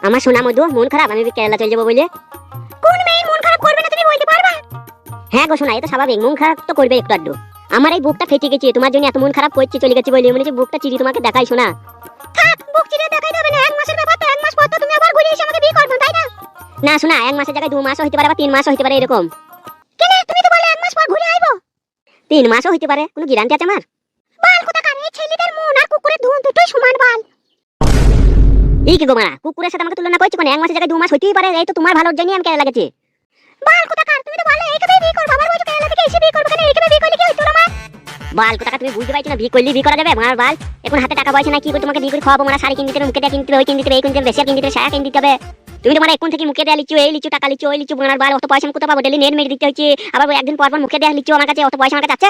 আমার সোনা মধু মন খারাপ, আমি কেরালা চলে যাবো বলে। কোন মেয়ে মন খারাপ করবে না তুমি বলতে পারবা? হ্যাঁ গো সোনা, এটা স্বাভাবিক, মন খারাপ তো করবে একটু আধটু। আমার এই বুকটা ফেটে গেছে, তোমার জন্য এত মন খারাপ করছে, চলে গেছে বলে মনে হচ্ছে বুকটা চিরি তোমাকে দেখাই শোনা। থাক, বুক চিরে দেখাই দেবে না, 1 মাসের ব্যাপার তো, 1 মাস পর তো তুমি আবার ঘুরে এসে আমাকে বিয়ে করবে, তাই না? না শোনা, 1 মাসের জায়গায় 2 মাসও হতে পারে বা 3 মাসও হতে পারে এরকম। কেন তুমি তো বলে 1 মাস পর ঘুরে আইবো? 3 মাসও হতে পারে, কোনো গ্যারান্টি আছে আমার? বাল কোথা কানে, ছেলেদের মন আর কুকুরের ধুন দুটোই সমান বাল। এই কি গো মারা, কুকুরের সাথে আমাকে তুলনা করছো কেন? 1 মাসের জায়গায় 2 মাস হতেই পারে, এই তো তোমার ভালোর জন্যই আমি কেরালা গেছি। বাল কোথা কার, তুমি তো বলে এইভাবে বিয়ে করবে, আবার বলছো কেরালা থেকে এসে বিয়ে করবে, কেন এইভাবে বিয়ে করলে কি হইতো আমার? বাল কোথা তুমি বুঝতে পারছো না, বিয়ে করলে বিয়ে করা যাবে মার বাল? এখন হাতে টাকা পয়সা নাই, কি করে তোমাকে বিয়ে করে খাওয়াবো? মারা শাড়ি কিনতে হবে, মুখে দেয়া কিনতে হবে, ওই কিনতে হবে, এই কিনতে হবে, বেশি কিনতে হবে, সায়া কিনতে হবে। তুমি তো মারা এখন থেকে মুখে দেয়া লিচু, এই লিচু, টাকা লিচু, ওই লিচু, মার বাল অত পয়সা আমি কোথা পাবো? ডেলি নেট মেরে দিতে হচ্ছে, আবার একদিন পর পর মুখে দেয়া লিচু আমার কাছে, অত পয়সা আমার কাছে আছে?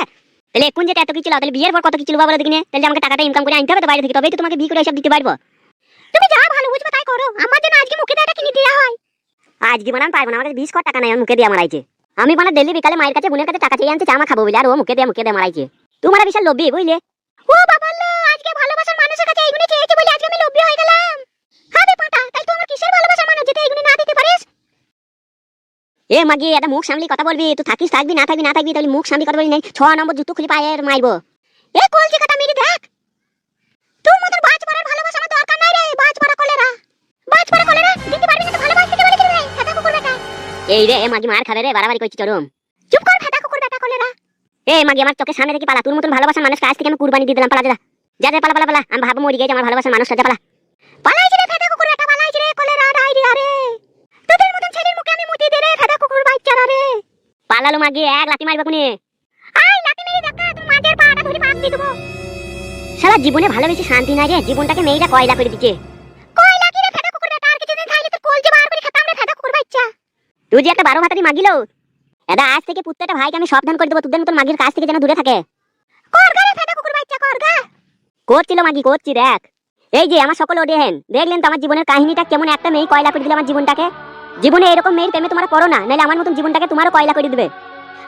তাহলে এখন যেটা এত কিছু, তাহলে বিয়ের পর কত কিছু বাবা দেখিনি? তাহলে আমাকে টাকাটা ইনকাম করে আনতে হবে তো বাইরে থেকে, তবেই তো তোমাকে বিয়ে করে এসব দিতে পারবো। তুমি যা ভালো বুঝবে তাই করো, আমার জন্য আজকে মুখে দেয়াটা কিনে দেয়া হয়। আজকে মানে আমি পারবো না, আমার কাছে 20 কোটি টাকা নাই, আমি মুখে দেয়া মারাইছে। আমি মানে ডেলি বিকালে মায়ের কাছে বোনের কাছে টাকা চেয়ে আনতে, চা খাবো বলে, আর ও মুখে দেয়া মারাইছে। তোমার বিশাল লোভী বুঝলে। ও বাবা লো, আজকে ভালোবাসার মানুষের কাছে এইগুলো চেয়েছে বলে আজকে আমি লোভী হয়ে গেলাম। হবে পাটা, তাই তো আমার কিসের ভালোবাসার মানুষ যেতে এইগুলো না দিতে পারিস? এ মাগি, এটা মুখ সামলি কথা বলবি, তুই থাকিস থাকবি, না থাকবি না থাকবি, তাহলে মুখ সামলি কথা বলি নাই, 6 নম্বর জুতো খুলে পায়ে মারবো। এ কলজি কাটা মেরে দেখ, তোর মতন বাজ পড়ার ভালোবাসা আমার দরকার নাই রে, বাজ পড়া কলেরা, বাজ পড়া কলেরা দিতে পারবি না তো ভালোবাসতে কে বলেছিস রে? ফাটা কুকুর বেটা। এই রে, এ মাগি মার খাবে রে, বাড়াবাড়ি করছিস চরম। চুপ কর ফাটা কুকুর বেটা কলেরা। এ মাগি, আমার চোখের সামনে দেখি পালা, তোর মতন ভালোবাসার মানুষকে আজ থেকে আমি কুরবানি দিয়ে দিলাম, পালা যা যা যা, পালা পালা পালা, আমি ভাবো মরি গেছে আমার ভালোবাসার মানুষটা, যা পালা। পালাইছে রে ফাটা কুকুর বেটা, পালাইছে রে কলেরা ডায়রিয়া রে, তোদের মতন ছেলের মুখে আমি মুতি দে রে ফাটা কুকুর বাচ্চারা রে। পালালো মাগি, এক লাথি মারবে কোনে। আই লাথি মেরে দেখা, তোর মাঝের পাটা ধরে পাক দিয়ে দেবো। সারা জীবনে ভালোবেসে শান্তি নাই রে, জীবনটাকে মেয়েরা কয়লা করে দিচ্ছে। কয়লা কি রে ফাটা কুকুর বেটা, আর কিছুদিন খাইলে তোর কলজে বার করে খেতাম রে ফাটা কুকুর বাচ্চা। তুই যে একটা 12 ভাতারি মাগিলো, এটা আজ থেকে প্রত্যেকটা ভাইকে আমি সাবধান করে দেবো, তোদের মতন মাগির কাছ থেকে যেন দূরে থাকে। করগা রে ফাটা কুকুর বাচ্চা, করগা। করছিল মাগি, করছি দেখ। এই যে আমার সকল ওডেহেন, দেখলেন তো আমার জীবনের কাহিনীটা কেমন, একটা মেয়ে কয়লা করে দিল আমার জীবনটাকে। জীবনে এরকম মেয়ের প্রেমে তোমরা পড়ো না, নাহলে আমার মতন জীবনটাকে তোমারও কয়লা করে দিবে।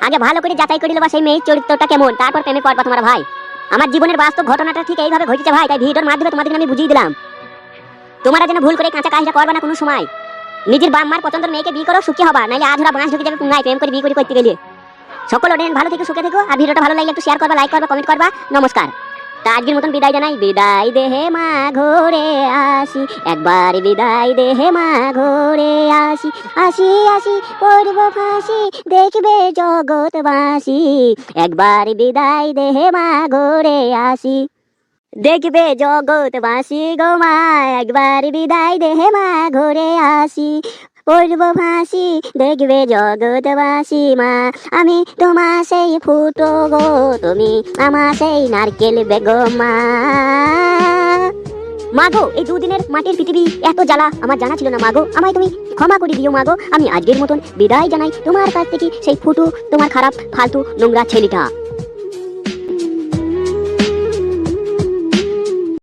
আগে ভালো করে যাচাই করে নেবা সেই মেয়ের চরিত্রটা কেমন, তারপর প্রেমে পড়বা তোমরা ভাই। আমার জীবনের বাস্তব ঘটনাটা ঠিক এইভাবে ঘটেছে ভাই, তাই ভিডিওর মাধ্যমে তোমাদের আমি বুঝিয়ে দিলাম। তোমরা যেন ভুল করে কাঁচা কাজটা করবে না কোনো সময়। নিজের বাপ মার পছন্দের মেয়েকে বিয়ে করো, সুখী হবা, নাহলে আধুরা বাঁশ ঢুকে যাবে পুঙ্গায় প্রেম করে বিয়ে করে করতে গেলে। সকল ওডেন ভালো থেকে সুখে থেকো, আর ভিডিওটা ভালো লাগলে একটু শেয়ার করবা, লাইক করবা, কমেন্ট করবা। নমস্কার। তা আজকের মতন বিদায় জানাই, বিদায় দেহে মা ঘুরে আসি, একবার বিদায় দেহে মা ঘুরে আসি, আসি আসি পড়ব ফাঁসি, দেখবে জগৎবাসী, একবার বিদায় দেহে মা ঘুরে আসি, দেখবে জগৎবাসী গো মা, একবার বিদায় দেহে মা ঘুরে আসি, পড়ব ফাঁসি, দেখবে জগৎবাসী মা, আমি তোমার সেই ফুটো গো, তুমি আমার সেই নারকেল বেগম মা। মাগো, এই 2 দিনের মাটির পৃথিবী এত জ্বালা আমার জানা ছিল না মাগো, আমায় তুমি ক্ষমা করে দিও মাগো। আমি আজকের মতন বিদায় জানাই তোমার কাছ থেকে, সেই ফুটো তোমার খারাপ ফালতু নোংরা ছেলেটা।